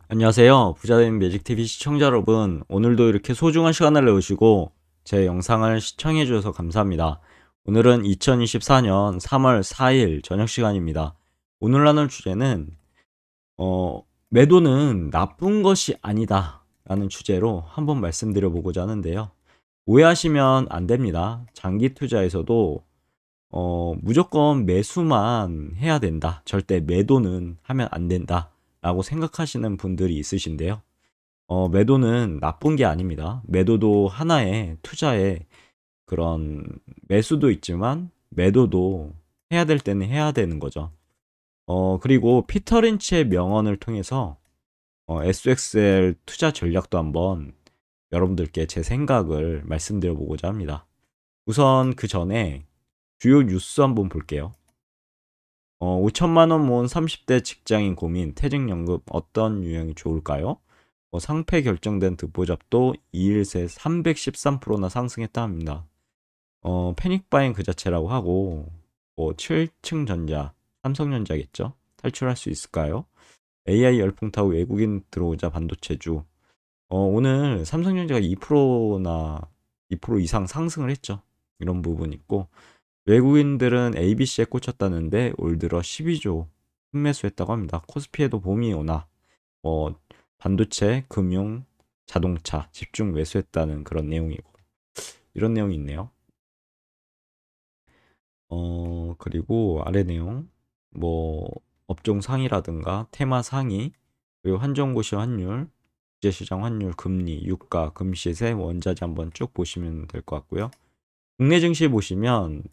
안녕하세요. 부자된 매직TV 시청자 여러분. 오늘도 이렇게 소중한 시간을 내주시고 제 영상을 시청해 주셔서 감사합니다. 오늘은 2024년 3월 4일 저녁 시간입니다. 오늘 나눌 주제는 매도는 나쁜 것이 아니다 라는 주제로 한번 말씀드려 보고자 하는데요. 오해하시면 안 됩니다. 장기 투자에서도 무조건 매수만 해야 된다. 절대 매도는 하면 안 된다 라고 생각하시는 분들이 있으신데요. 매도는 나쁜 게 아닙니다. 매도도 하나의 투자의 그런 매수도 있지만 매도도 해야 될 때는 해야 되는 거죠. 그리고 피터 린치의 명언을 통해서 SXL 투자 전략도 한번 여러분들께 제 생각을 말씀드려 보고자 합니다. 우선 그 전에 주요 뉴스 한번 볼게요. 5천만 원 모은 30대 직장인 고민, 퇴직연금 어떤 유형이 좋을까요? 상패 결정된 듣보잡도 2일 새 313%나 상승했다 합니다. 패닉바잉 그 자체라고 하고 7층 전자, 삼성전자겠죠? 탈출할 수 있을까요? AI 열풍 타고 외국인 들어오자 반도체주. 오늘 삼성전자가 2%나 2% 이상 상승을 했죠. 이런 부분 있고 외국인들은 ABC에 꽂혔다는데 올 들어 12조 순매수했다고 합니다. 코스피에도 봄이 오나 반도체, 금융, 자동차 집중 매수했다는 그런 내용이고 이런 내용이 있네요. 그리고 아래 내용 뭐 업종 상위라든가 테마 상위 그리고 한정고시 환율, 국제시장 환율, 금리, 유가, 금시세, 원자재 한번 쭉 보시면 될 것 같고요. 국내 증시 보시면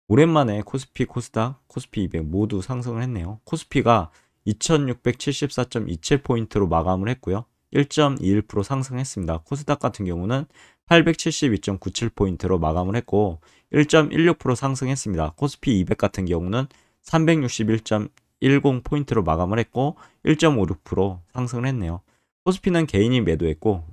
오랜만에 코스피, 코스닥, 코스피 200 모두 상승을 했네요. 코스피가 2674.27포인트로 마감을 했고요. 1.21% 상승했습니다. 코스닥 같은 경우는 872.97포인트로 마감을 했고 1.16% 상승했습니다. 코스피 200 같은 경우는 361.10포인트로 마감을 했고 1.56% 상승을 했네요. 코스피는 개인이 매도했고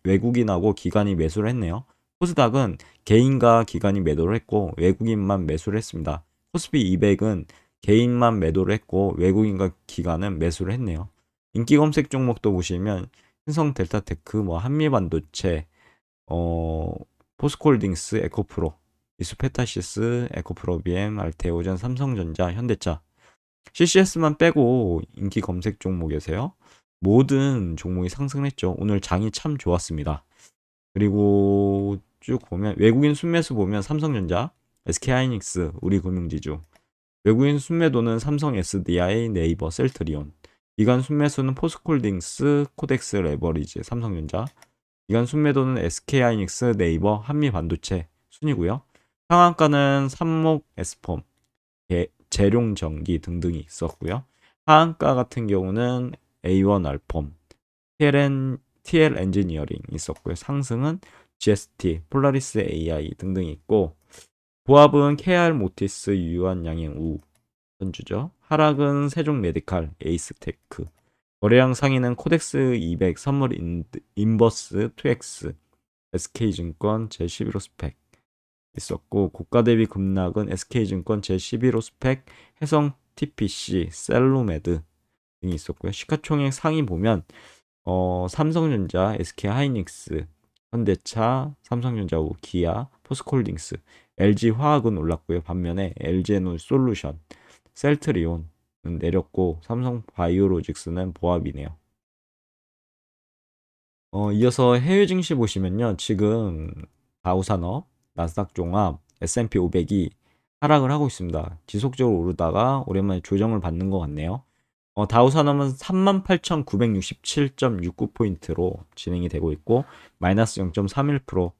외국인하고 기관이 매수를 했네요. 코스닥은 개인과 기관이 매도를 했고 외국인만 매수를 했습니다. 코스피 200은 개인만 매도를 했고 외국인과 기관은 매수를 했네요. 인기 검색 종목도 보시면 신성 델타테크, 한미반도체, 포스코홀딩스, 에코프로, 이수페타시스, 에코프로비엠, 알테오젠, 삼성전자, 현대차 CCS만 빼고 인기 검색 종목에서요. 모든 종목이 상승했죠. 오늘 장이 참 좋았습니다. 그리고 쭉 보면 외국인 순매수 보면 삼성전자, SK하이닉스, 우리금융지주. 외국인 순매도는 삼성 SDI, 네이버, 셀트리온. 기관 순매수는 포스콜딩스, 코덱스 레버리지, 삼성전자. 기관 순매도는 SK하이닉스, 네이버, 한미반도체 순이고요. 상한가는 삼목, 에스폼, 재룡전기 등등이 있었고요. 하한가 같은 경우는 A1 알폼, TL 엔지니어링 있었고요. 상승은 GST, 폴라리스 AI 등등이 있고 보합은 KR 모티스, 유한 양행 우 선주죠. 하락은 세종 메디칼, 에이스테크. 거래량 상위는 코덱스 200, 선물 인버스 2X, SK증권 제11호 스펙 있었고 고가 대비 급락은 SK증권 제11호 스펙, 해성 TPC, 셀로메드 등이 있었고요. 시가총액 상위 보면 삼성전자, SK하이닉스, 현대차, 삼성전자, 기아, 포스코홀딩스, LG화학은 올랐고요. 반면에 LG에너지솔루션, 셀트리온은 내렸고 삼성바이오로직스는 보합이네요. 이어서 해외 증시 보시면요. 지금 다우산업, 나스닥 종합, S&P 500이 하락을 하고 있습니다. 지속적으로 오르다가 오랜만에 조정을 받는 것 같네요. 다우산업은 38,967.69포인트로 진행이 되고 있고 마이너스 0.31%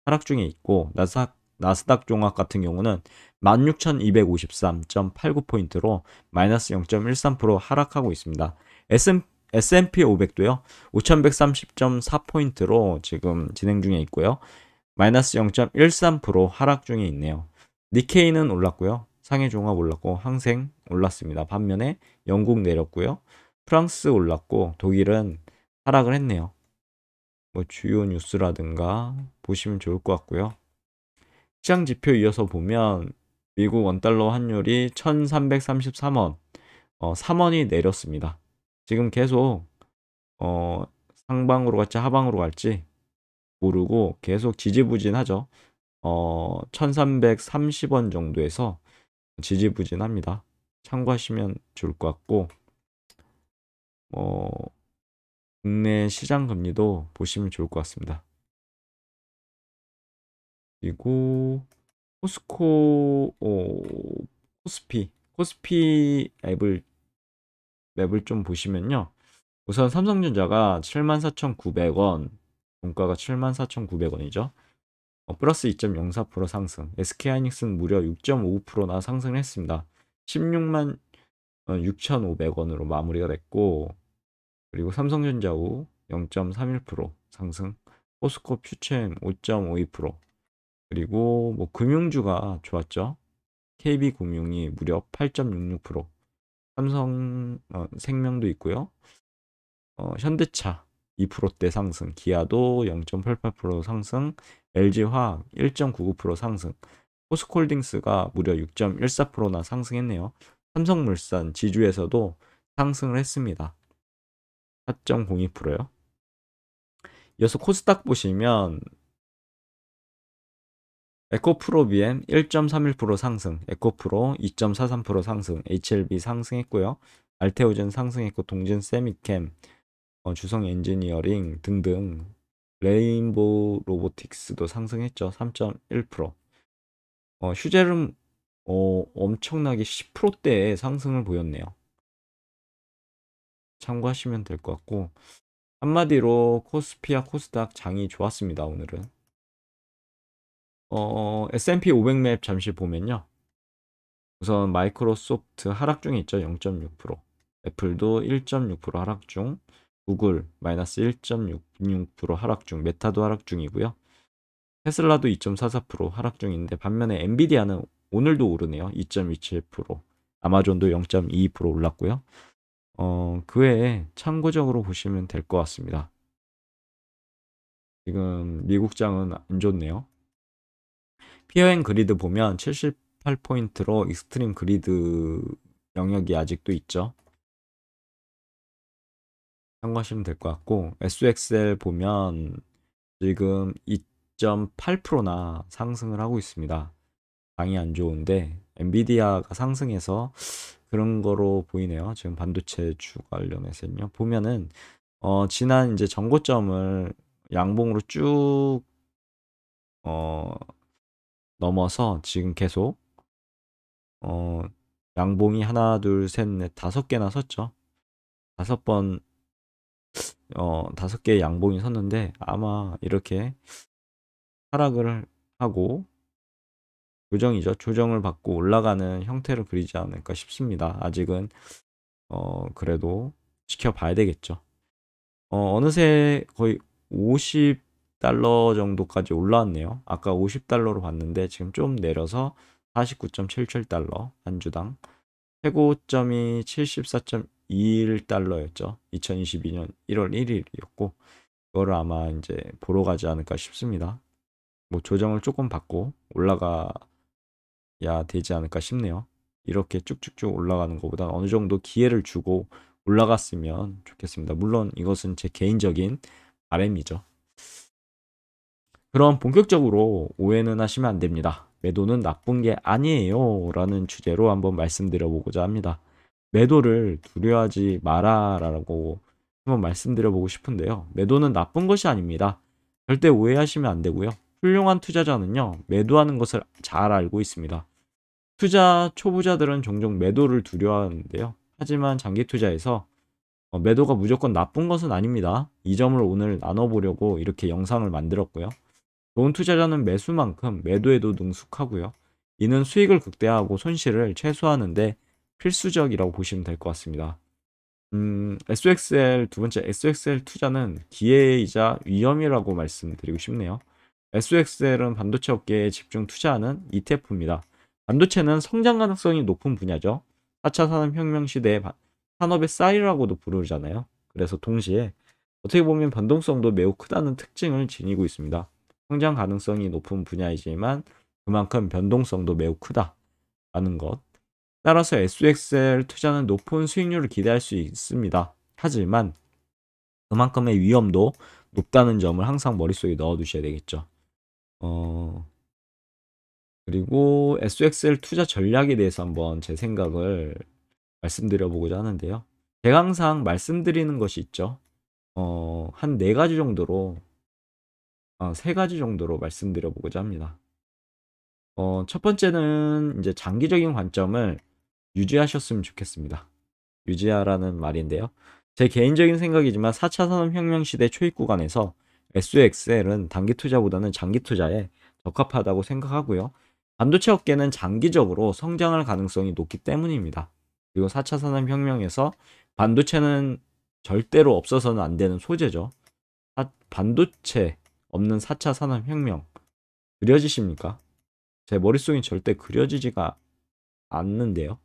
하락 중에 있고 나스닥 종합 같은 경우는 16,253.89포인트로 마이너스 0.13% 하락하고 있습니다. S&P 500도요. 5,130.4포인트로 지금 진행 중에 있고요. 마이너스 0.13% 하락 중에 있네요. 니케이는 올랐고요. 상해 종합 올랐고 항생 올랐습니다. 반면에 영국 내렸고요. 프랑스 올랐고 독일은 하락을 했네요. 주요 뉴스라든가 보시면 좋을 것 같고요. 시장 지표 이어서 보면 미국 원달러 환율이 1333원, 3원이 내렸습니다. 지금 계속 상방으로 갈지 하방으로 갈지 모르고 계속 지지부진하죠. 1330원 정도에서 지지부진합니다. 참고하시면 좋을 것 같고, 국내 시장 금리도 보시면 좋을 것 같습니다. 그리고 코스피 맵을 좀 보시면요. 우선 삼성전자가 74,900원, 종가가 74,900원이죠. 플러스 2.04% 상승. SK하이닉스는 무려 6.5%나 상승을 했습니다. 16만 6,500원으로 마무리가 됐고, 그리고 삼성전자우 0.31% 상승. 포스코 퓨처엠 5.52%. 그리고 뭐 금융주가 좋았죠. KB금융이 무려 8.66%. 삼성 생명도 있고요. 현대차 2%대 상승, 기아도 0.88% 상승, LG화학 1.99% 상승, 포스코홀딩스가 무려 6.14%나 상승했네요. 삼성물산 지주에서도 상승을 했습니다. 4.02%요. 이어서 코스닥 보시면 에코프로비엠 1.31% 상승, 에코프로 2.43% 상승, HLB 상승했고요. 알테오젠 상승했고, 동진 세미캠, 주성 엔지니어링 등등 레인보우 로보틱스도 상승했죠. 3.1%. 휴젤은 엄청나게 10%대의 상승을 보였네요. 참고하시면 될 것 같고, 한마디로 코스피와 코스닥 장이 좋았습니다. 오늘은 S&P 500 맵 잠시 보면요. 우선 마이크로소프트 하락 중에 있죠. 0.6%. 애플도 1.6% 하락 중. 구글 마이너스 1.66% 하락 중. 메타도 하락 중이고요. 테슬라도 2.44% 하락 중인데, 반면에 엔비디아는 오늘도 오르네요. 2.27%. 아마존도 0.22% 올랐고요. 그 외에 참고적으로 보시면 될 것 같습니다. 지금 미국장은 안 좋네요. 피어앤 그리드 보면 78포인트로 익스트림 그리드 영역이 아직도 있죠. 참고하시면 될 것 같고, SXL 보면 지금 2.8%나 상승을 하고 있습니다. 장이 안 좋은데 엔비디아가 상승해서 그런 거로 보이네요. 지금 반도체 주 관련해서는요. 보면은 지난 이제 전고점을 양봉으로 쭉 넘어서 지금 계속 양봉이 하나, 둘, 셋, 넷, 5개나 섰죠. 5번 5개 양봉이 섰는데, 아마 이렇게 하락을 하고 조정이죠. 조정을 받고 올라가는 형태를 그리지 않을까 싶습니다. 아직은 그래도 지켜봐야 되겠죠. 어느새 거의 50달러 정도까지 올라왔네요. 아까 50달러로 봤는데 지금 좀 내려서 49.77달러 한 주당. 최고점이 74.21달러였죠. 2022년 1월 1일이었고, 이거를 아마 이제 보러 가지 않을까 싶습니다. 뭐 조정을 조금 받고 올라가야 되지 않을까 싶네요. 이렇게 쭉쭉쭉 올라가는 것보다 어느 정도 기회를 주고 올라갔으면 좋겠습니다. 물론 이것은 제 개인적인 바람이죠. 그럼 본격적으로 오해는 하시면 안 됩니다. 매도는 나쁜 게 아니에요 라는 주제로 한번 말씀드려 보고자 합니다. 매도를 두려워하지 마라라고 한번 말씀드려 보고 싶은데요. 매도는 나쁜 것이 아닙니다. 절대 오해하시면 안 되고요. 훌륭한 투자자는요, 매도하는 것을 잘 알고 있습니다. 투자 초보자들은 종종 매도를 두려워하는데요. 하지만 장기 투자에서 매도가 무조건 나쁜 것은 아닙니다. 이 점을 오늘 나눠보려고 이렇게 영상을 만들었고요. 좋은 투자자는 매수만큼 매도에도 능숙하고요. 이는 수익을 극대화하고 손실을 최소화하는데 필수적이라고 보시면 될 것 같습니다. 두 번째 SXL 투자는 기회이자 위험이라고 말씀드리고 싶네요. SXL은 반도체 업계에 집중 투자하는 ETF입니다. 반도체는 성장 가능성이 높은 분야죠. 4차 산업혁명 시대의 산업의 쌀이라고도 부르잖아요. 그래서 동시에 어떻게 보면 변동성도 매우 크다는 특징을 지니고 있습니다. 성장 가능성이 높은 분야이지만 그만큼 변동성도 매우 크다라는 것. 따라서 SXL 투자는 높은 수익률을 기대할 수 있습니다. 하지만 그만큼의 위험도 높다는 점을 항상 머릿속에 넣어 두셔야 되겠죠. 그리고 SXL 투자 전략에 대해서 한번 제 생각을 말씀드려 보고자 하는데요. 제가 항상 말씀드리는 것이 있죠. 한 4가지 정도로 3가지 정도로 말씀드려 보고자 합니다. 첫 번째는 이제 장기적인 관점을 유지하셨으면 좋겠습니다. 유지하라는 말인데요. 제 개인적인 생각이지만 4차 산업혁명 시대 초입 구간에서 SOXL은 단기 투자보다는 장기 투자에 적합하다고 생각하고요. 반도체 업계는 장기적으로 성장할 가능성이 높기 때문입니다. 그리고 4차 산업혁명에서 반도체는 절대로 없어서는 안 되는 소재죠. 반도체 없는 4차 산업혁명 그려지십니까? 제 머릿속엔 절대 그려지지가 않는데요.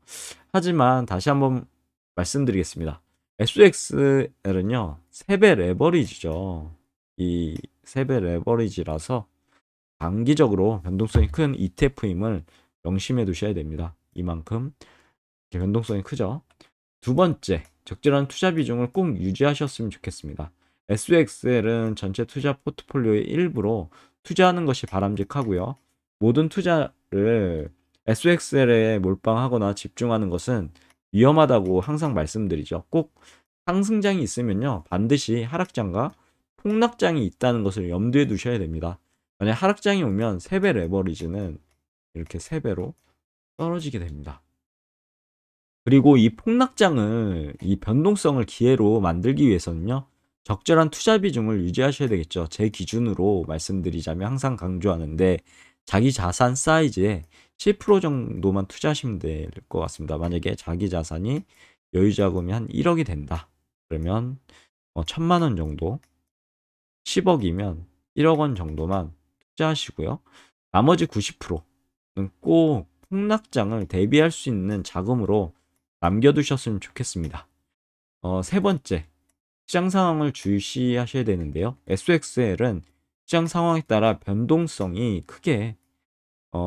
하지만 다시 한번 말씀드리겠습니다. SOXL은요, 3배 레버리지죠. 이 3배 레버리지라서 장기적으로 변동성이 큰 ETF임을 명심해 두셔야 됩니다. 이만큼 변동성이 크죠. 두 번째, 적절한 투자 비중을 꼭 유지하셨으면 좋겠습니다. SOXL은 전체 투자 포트폴리오의 일부로 투자하는 것이 바람직하고요. 모든 투자를 SOXL에 몰빵하거나 집중하는 것은 위험하다고 항상 말씀드리죠. 꼭 상승장이 있으면요, 반드시 하락장과 폭락장이 있다는 것을 염두에 두셔야 됩니다. 만약 하락장이 오면 3배 레버리지는 이렇게 3배로 떨어지게 됩니다. 그리고 이 폭락장을, 이 변동성을 기회로 만들기 위해서는요, 적절한 투자 비중을 유지하셔야 되겠죠. 제 기준으로 말씀드리자면 항상 강조하는데, 자기 자산 사이즈의 7% 정도만 투자하시면 될 것 같습니다. 만약에 자기 자산이 여유 자금이 한 1억이 된다. 그러면 1,000만 원 정도, 10억이면 1억 원 정도만 투자하시고요. 나머지 90%는 꼭 폭락장을 대비할 수 있는 자금으로 남겨두셨으면 좋겠습니다. 세 번째, 시장 상황을 주시하셔야 되는데요. SOXL은 시장 상황에 따라 변동성이 크게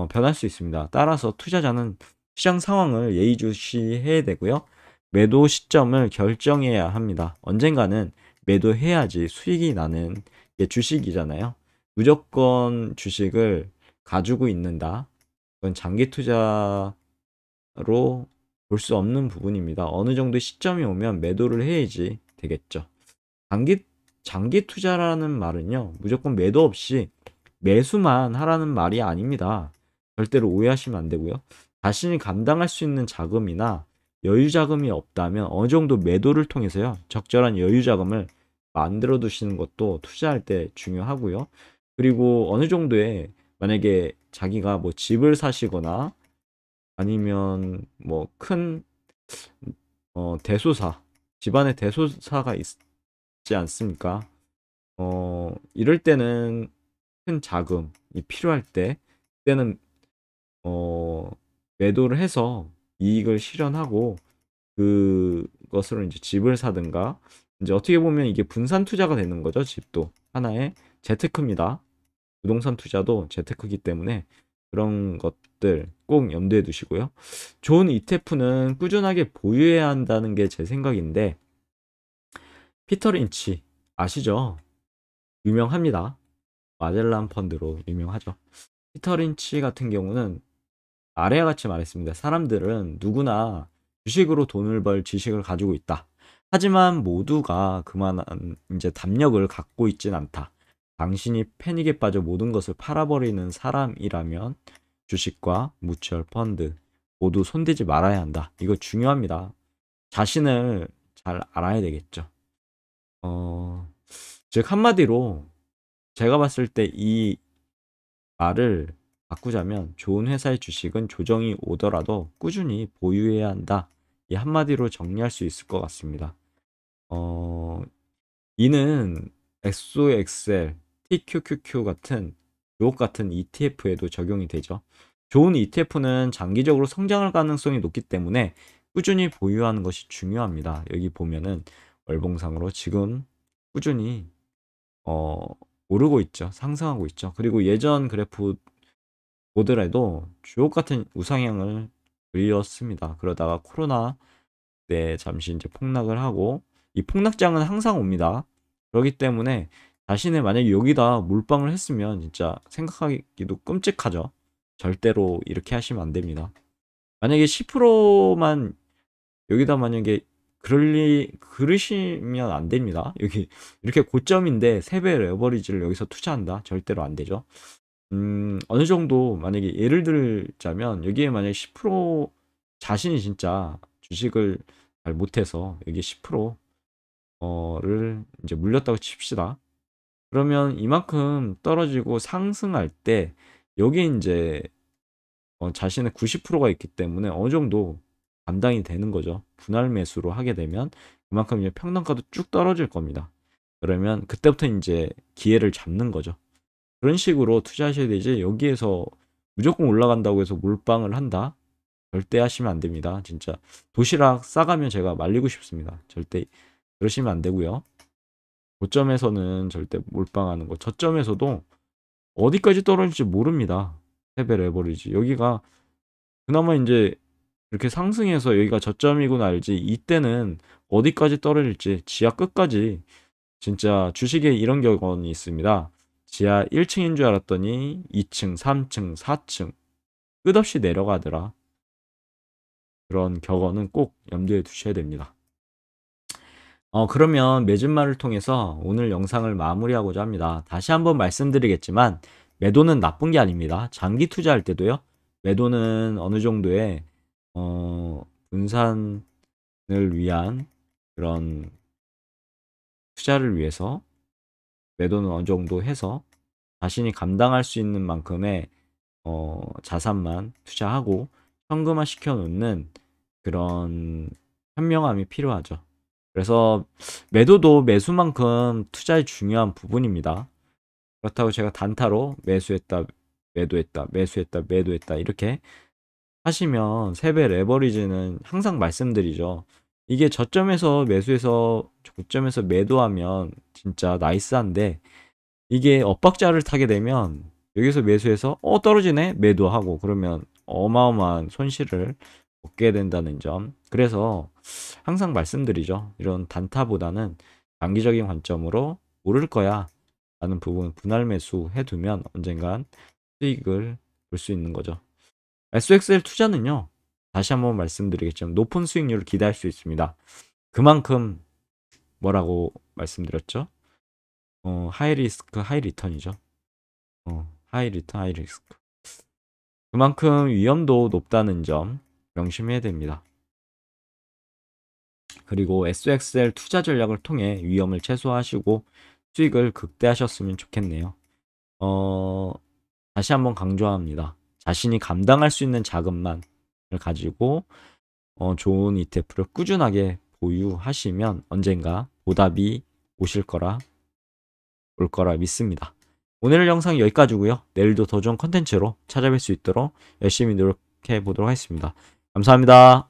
변할 수 있습니다. 따라서 투자자는 시장 상황을 예의주시해야 되고요. 매도 시점을 결정해야 합니다. 언젠가는 매도해야지 수익이 나는 게 주식이잖아요. 무조건 주식을 가지고 있는다. 그건 장기 투자로 볼 수 없는 부분입니다. 어느 정도 시점이 오면 매도를 해야지 되겠죠. 장기 투자라는 말은요, 무조건 매도 없이 매수만 하라는 말이 아닙니다. 절대로 오해하시면 안 되고요. 자신이 감당할 수 있는 자금이나 여유 자금이 없다면 어느 정도 매도를 통해서요, 적절한 여유 자금을 만들어 두시는 것도 투자할 때 중요하고요. 그리고 어느 정도의, 만약에 자기가 뭐 집을 사시거나 아니면 뭐 큰 대소사, 집안에 대소사가 있지 않습니까? 이럴 때는 큰 자금이 필요할 때, 그때는 매도를 해서 이익을 실현하고 그것으로 이제 집을 사든가, 이제 어떻게 보면 이게 분산 투자가 되는 거죠. 집도 하나의 재테크입니다. 부동산 투자도 재테크이기 때문에 그런 것들 꼭 염두에 두시고요. 좋은 ETF는 꾸준하게 보유해야 한다는 게 제 생각인데, 피터 린치 아시죠? 유명합니다. 마젤란 펀드로 유명하죠. 피터 린치 같은 경우는 아래와 같이 말했습니다. 사람들은 누구나 주식으로 돈을 벌 지식을 가지고 있다. 하지만 모두가 그만한 이제 담력을 갖고 있진 않다. 당신이 패닉에 빠져 모든 것을 팔아버리는 사람이라면 주식과 뮤추얼 펀드 모두 손대지 말아야 한다. 이거 중요합니다. 자신을 잘 알아야 되겠죠. 즉 한마디로 제가 봤을 때 이 말을 바꾸자면, 좋은 회사의 주식은 조정이 오더라도 꾸준히 보유해야 한다. 이 한마디로 정리할 수 있을 것 같습니다. 이는 XOXL, TQQQ 같은 주옥 같은 ETF에도 적용이 되죠. 좋은 ETF는 장기적으로 성장할 가능성이 높기 때문에 꾸준히 보유하는 것이 중요합니다. 여기 보면은 월봉상으로 지금 꾸준히 오르고 있죠. 상승하고 있죠. 그리고 예전 그래프 보더라도 주옥 같은 우상향을 그렸습니다. 그러다가 코로나 때 잠시 이제 폭락을 하고, 이 폭락장은 항상 옵니다. 그렇기 때문에 자신의 만약에 여기다 몰빵을 했으면 진짜 생각하기도 끔찍하죠. 절대로 이렇게 하시면 안 됩니다. 만약에 10%만 여기다 만약에 그러시면 안 됩니다. 여기 이렇게 고점인데 3배 레버리지를 여기서 투자한다? 절대로 안 되죠. 어느 정도 만약에 예를 들자면 여기에 만약에 10% 자신이 진짜 주식을 잘 못해서 여기 10%를 이제 물렸다고 칩시다. 그러면 이만큼 떨어지고 상승할 때 여기 이제 자신의 90%가 있기 때문에 어느 정도 감당이 되는 거죠. 분할 매수로 하게 되면 그만큼 이제 평단가도 쭉 떨어질 겁니다. 그러면 그때부터 이제 기회를 잡는 거죠. 그런 식으로 투자하셔야 되지 여기에서 무조건 올라간다고 해서 몰빵을 한다? 절대 하시면 안 됩니다. 진짜 도시락 싸가면 제가 말리고 싶습니다. 절대 그러시면 안 되고요. 고점에서는 절대 몰빵하는 거. 저점에서도 어디까지 떨어질지 모릅니다. 3배 레버리지. 여기가 그나마 이제 이렇게 상승해서 여기가 저점이구나 알지. 이때는 어디까지 떨어질지 지하 끝까지 진짜 주식에 이런 경험이 있습니다. 지하 1층인 줄 알았더니 2층, 3층, 4층 끝없이 내려가더라. 그런 격언은 꼭 염두에 두셔야 됩니다. 그러면 매진말을 통해서 오늘 영상을 마무리하고자 합니다. 다시 한번 말씀드리겠지만 매도는 나쁜 게 아닙니다. 장기 투자할 때도요. 매도는 어느 정도의 분산을 위한 그런 투자를 위해서 매도는 어느 정도 해서 자신이 감당할 수 있는 만큼의 자산만 투자하고 현금화 시켜 놓는 그런 현명함이 필요하죠. 그래서 매도도 매수만큼 투자의 중요한 부분입니다. 그렇다고 제가 단타로 매수했다, 매도했다, 매수했다, 매도했다 이렇게 하시면 3배 레버리지는 항상 말씀드리죠. 이게 저점에서 매수해서 고점에서 매도하면 진짜 나이스한데 이게 엇박자를 타게 되면 여기서 매수해서 떨어지네 매도하고 그러면 어마어마한 손실을 얻게 된다는 점. 그래서 항상 말씀드리죠. 이런 단타보다는 장기적인 관점으로 오를 거야 라는 부분 분할 매수 해두면 언젠간 수익을 볼 수 있는 거죠. SXL 투자는요. 다시 한번 말씀드리겠지만 높은 수익률을 기대할 수 있습니다. 그만큼 뭐라고 말씀드렸죠? 하이 리스크 하이 리턴이죠. 하이 리턴 하이 리스크. 그만큼 위험도 높다는 점 명심해야 됩니다. 그리고 SXL 투자 전략을 통해 위험을 최소화하시고 수익을 극대화하셨으면 좋겠네요. 다시 한번 강조합니다. 자신이 감당할 수 있는 자금만 가지고 좋은 ETF를 꾸준하게 보유하시면 언젠가 보답이 올 거라 믿습니다. 오늘 영상 여기까지고요. 내일도 더 좋은 컨텐츠로 찾아뵐 수 있도록 열심히 노력해 보도록 하겠습니다. 감사합니다.